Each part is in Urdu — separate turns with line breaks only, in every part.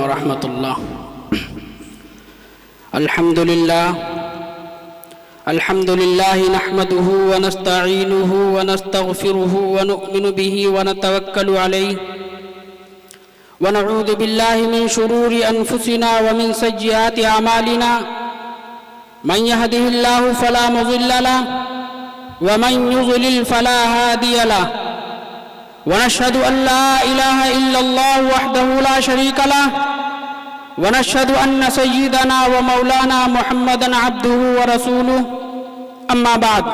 ورحمة الله. الحمد لله نحمده ونستعينه ونستغفره ونؤمن به ونتوكل عليه ونعوذ بالله من شرور أنفسنا ومن سيئات أعمالنا. من يهده الله فلا مضل له ومن يضلل فلا هادي له. ونشهد أن لا إله إلا الله وحده لا شريك له ونشهد أن سيدنا ومولانا محمدا عبده ورسوله. أما بعد،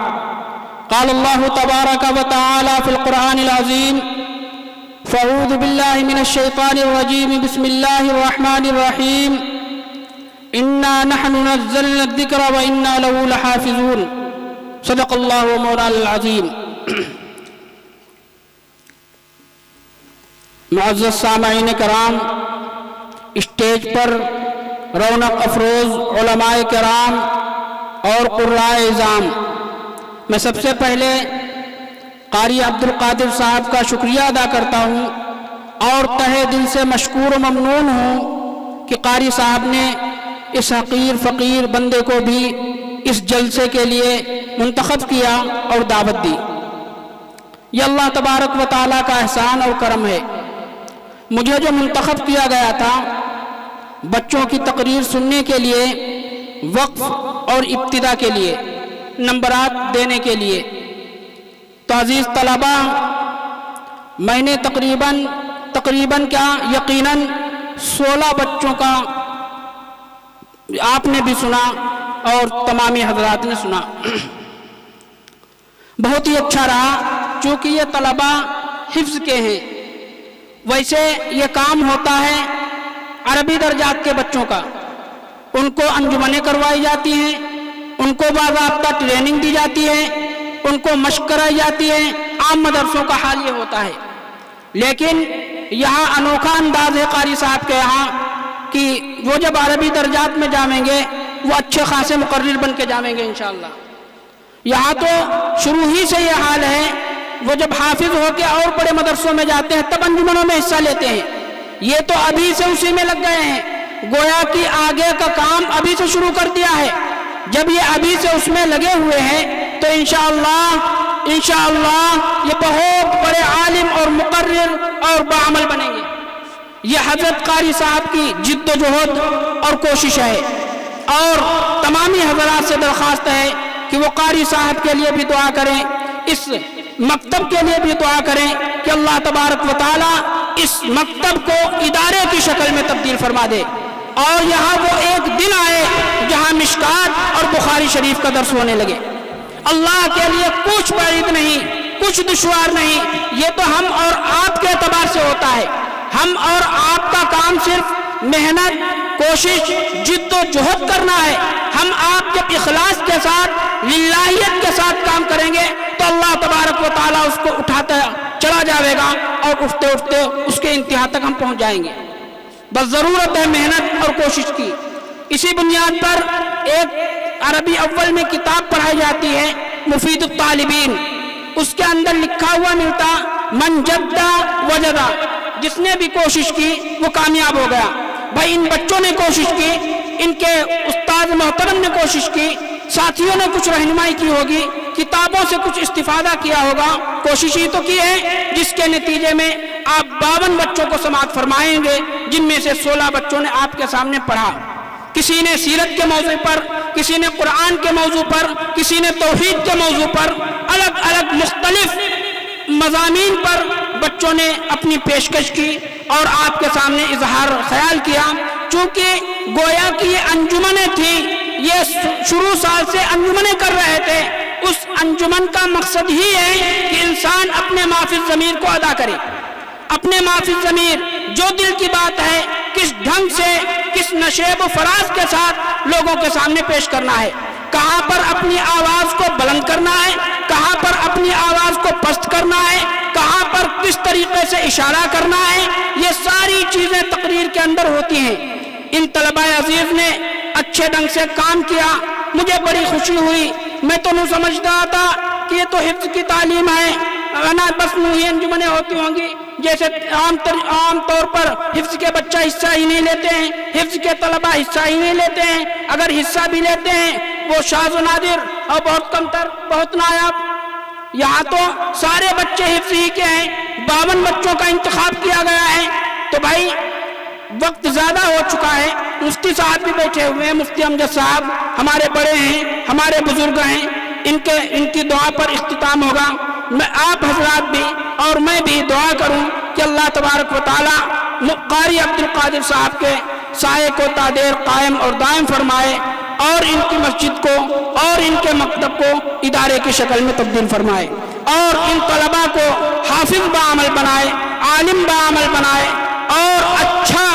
قال الله تبارك وتعالى في القرآن العظيم: فأعوذ بالله من الشيطان الرجيم، بسم الله الرحمن الرحيم، إنا نحن نزلنا الذكر وإنا له لحافظون. صدق الله مولانا العظيم. معزز سامعین کرام، اسٹیج پر رونق افروز علماء کرام اور قرائے اعظام، میں سب سے پہلے قاری عبدالقادر صاحب کا شکریہ ادا کرتا ہوں اور تہہ دل سے مشکور و ممنون ہوں کہ قاری صاحب نے اس حقیر فقیر بندے کو بھی اس جلسے کے لیے منتخب کیا اور دعوت دی. یہ اللہ تبارک و تعالیٰ کا احسان اور کرم ہے. مجھے جو منتخب کیا گیا تھا بچوں کی تقریر سننے کے لیے، وقف اور ابتدا کے لیے، نمبرات دینے کے لیے، تو عزیز طلبہ، میں نے تقریباً کیا یقیناً 16 بچوں کا آپ نے بھی سنا اور تمامی حضرات نے سنا. بہت ہی اچھا رہا، چونکہ یہ طلبہ حفظ کے ہیں. ویسے یہ کام ہوتا ہے عربی درجات کے بچوں کا، ان کو انجمنیں کروائی جاتی ہیں، ان کو باضابطہ ٹریننگ دی جاتی ہے، ان کو مشق کرائی جاتی ہے. عام مدرسوں کا حال یہ ہوتا ہے، لیکن یہاں انوکھا انداز ہے قاری صاحب کے یہاں کہ وہ جب عربی درجات میں جامیں گے وہ اچھے خاصے مقرر بن کے جامیں گے انشاءاللہ. یہاں تو شروع ہی سے یہ حال ہے، وہ جب حافظ ہو کے اور بڑے مدرسوں میں جاتے ہیں تب انجمنوں میں حصہ لیتے ہیں. یہ تو ابھی سے اسی میں لگ گئے ہیں، گویا کہ آگے کا کام ابھی سے شروع کر دیا ہے. جب یہ ابھی سے اس میں لگے ہوئے ہیں تو انشاءاللہ یہ بہت بڑے عالم اور مقرر اور بعمل بنیں گے. یہ حضرت قاری صاحب کی جد و جہد اور کوشش ہے، اور تمامی حضرات سے درخواست ہے کہ وہ قاری صاحب کے لیے بھی دعا کریں، اس مکتب کے لیے بھی دعا کریں کہ اللہ تبارک و تعالی اس مکتب کو ادارے کی شکل میں تبدیل فرما دے، اور یہاں وہ ایک دن آئے جہاں مشکات اور بخاری شریف کا درس ہونے لگے. اللہ کے لیے کچھ بعید نہیں، کچھ دشوار نہیں. یہ تو ہم اور آپ کے اعتبار سے ہوتا ہے. ہم اور آپ کا کام صرف محنت، کوشش، جد و جہد کرنا ہے. ہم آپ جب اخلاص کے ساتھ، للہیت کے ساتھ کام کریں گے تو اللہ تبارک و تعالیٰ اس کو اٹھاتا چلا جائے گا اور اٹھتے اٹھتے اس کے انتہا تک ہم پہنچ جائیں گے. بس ضرورت ہے محنت اور کوشش کی. اسی بنیاد پر ایک عربی اول میں کتاب پڑھائی جاتی ہے مفید الطالبین، اس کے اندر لکھا ہوا ملتا من جدہ وجدہ، جس نے بھی کوشش کی وہ کامیاب ہو گیا. بھائی ان بچوں نے کوشش کی، ان کے استاد محترم نے کوشش کی، ساتھیوں نے کچھ رہنمائی کی ہوگی، کتابوں سے کچھ استفادہ کیا ہوگا، کوشش ہی تو کی ہے، جس کے نتیجے میں آپ 52 بچوں کو سماعت فرمائیں گے، جن میں سے 16 بچوں نے آپ کے سامنے پڑھا. کسی نے سیرت کے موضوع پر، کسی نے قرآن کے موضوع پر، کسی نے توحید کے موضوع پر، الگ الگ مختلف مضامین پر بچوں نے اپنی پیشکش کی اور آپ کے سامنے اظہار خیال کیا. چونکہ گویا کہ یہ انجمنیں تھیں، یہ شروع سال سے انجمنیں کر رہے تھے. اس انجمن کا مقصد ہی ہے کہ انسان اپنے مافی ضمیر کو ادا کرے. اپنے مافی ضمیر جو دل کی بات ہے کس ڈھنگ سے، کس نشیب و فراز کے ساتھ لوگوں کے سامنے پیش کرنا ہے، کہاں پر اپنی آواز کو بلند کرنا ہے، کہاں پر اپنی آواز کو پست کرنا ہے، کہاں پر کس طریقے سے اشارہ کرنا ہے، یہ ساری چیزیں تقریر کے اندر ہوتی ہیں. ان طلبہ عزیز نے اچھے ڈھنگ سے کام کیا، مجھے بڑی خوشی ہوئی. میں تو نہیں سمجھتا تھا کہ یہ تو حفظ کی تعلیم ہے، بس یوں ہی انجمنیں ہوتی ہوں گی. جیسے عام طور پر حفظ کے بچہ حصہ ہی نہیں لیتے ہیں، حفظ کے طلبہ حصہ ہی نہیں لیتے ہیں، اگر حصہ بھی لیتے ہیں وہ شاذ و نادر اور بہت کم تر، بہت نایاب۔ یہاں تو سارے بچے حفظ ہی کے ہیں، 52 بچوں کا انتخاب کیا گیا ہے۔ تو بھائی وقت زیادہ ہو چکا ہے، مفتی صاحب بھی بیٹھے ہوئے ہیں، مفتی امجد صاحب ہمارے بڑے ہیں، ہمارے بزرگ ہیں، ان کی دعا پر اختتام ہوگا۔ میں آپ حضرات بھی اور میں بھی دعا کروں کہ اللہ تبارک و تعالی قاری عبد القادر صاحب کے سائے کو تا دیر قائم اور دائم فرمائے، اور ان کی مسجد کو اور ان کے مکتب کو ادارے کی شکل میں تبدیل فرمائے، اور ان طلباء کو حافظ بعمل بنائے، عالم بعمل بنائے، اور اچھا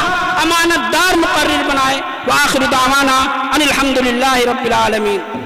امانت دار مقرر بنائے۔ وآخر دعوانا ان الحمدللہ رب العالمین۔